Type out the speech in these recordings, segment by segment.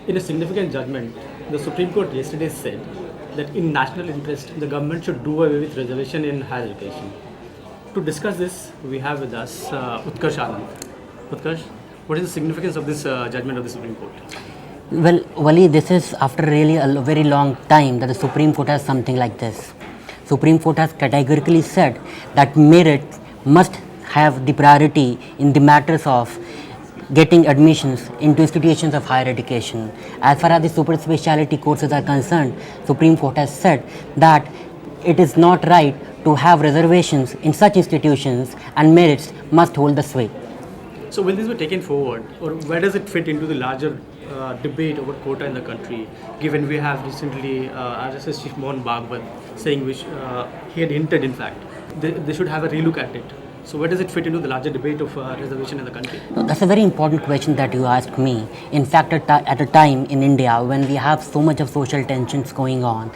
In a significant judgment, the Supreme Court yesterday said that in national interest, the government should do away with reservation in higher education. To discuss this, we have with us Utkarsh Anand. Utkarsh, what is the significance of this judgment of the Supreme Court? Well, Wali, this is after really a very long time that the Supreme Court has something like this. Supreme Court has categorically said that merit must have the priority in the matters of getting admissions into institutions of higher education. As far as the super speciality courses are concerned, Supreme Court has said that it is not right to have reservations in such institutions and merits must hold the sway. So will this be taken forward, or where does it fit into the larger debate over quota in the country, given we have recently RSS Chief Mohan Bhagwat saying which he had hinted, in fact, they should have a relook at it. So where does it fit into the larger debate of reservation in the country? No, that's a very important question that you asked me. In fact, at a time in India when we have so much of social tensions going on,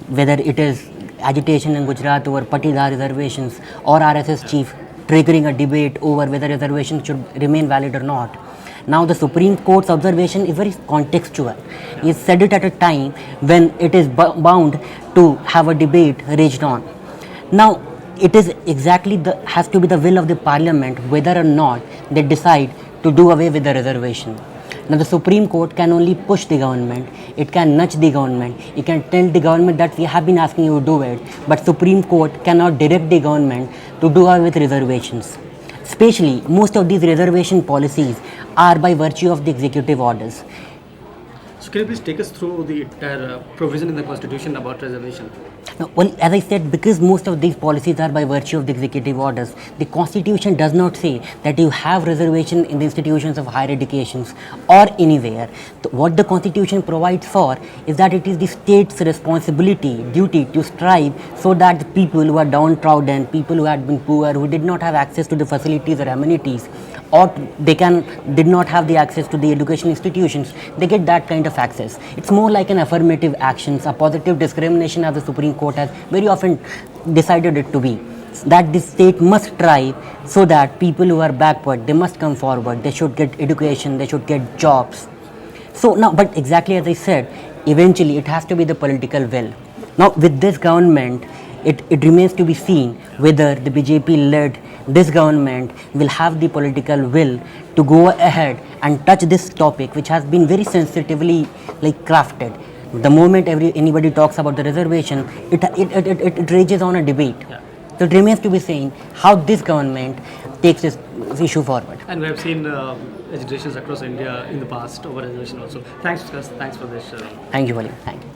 whether it is agitation in Gujarat over Patidar reservations or RSS chief triggering a debate over whether reservations should remain valid or not. Now the Supreme Court's observation is very contextual. He said it at a time when it is bound to have a debate raged on. Now it is exactly has to be the will of the Parliament whether or not they decide to do away with the reservation. Now the Supreme Court can only push the government, it can nudge the government, it can tell the government that we have been asking you to do it, but Supreme Court cannot direct the government to do away with reservations. Especially, most of these reservation policies are by virtue of the executive orders. So can you please take us through the entire provision in the Constitution about reservation? Now, well, as I said, because most of these policies are by virtue of the executive orders, the Constitution does not say that you have reservation in the institutions of higher educations or anywhere. What the Constitution provides for is that it is the state's responsibility, duty to strive so that the people who are downtrodden, people who had been poor, who did not have access to the facilities or amenities, or did not have the access to the education institutions, they get that kind of access. It's more like an affirmative actions, a positive discrimination, as the Supreme Court has very often decided it to be. That the state must strive so that people who are backward, they must come forward, they should get education, they should get jobs. So now, but exactly as I said, eventually it has to be the political will. Now with this government, it remains to be seen whether the BJP-led this government will have the political will to go ahead and touch this topic, which has been very sensitively crafted. The moment anybody talks about the reservation, it rages on a debate. Yeah. So it remains to be seen how this government takes this issue forward. And we have seen agitations across India in the past over reservation also. Thanks for this. Thank you, Wali. Thank you.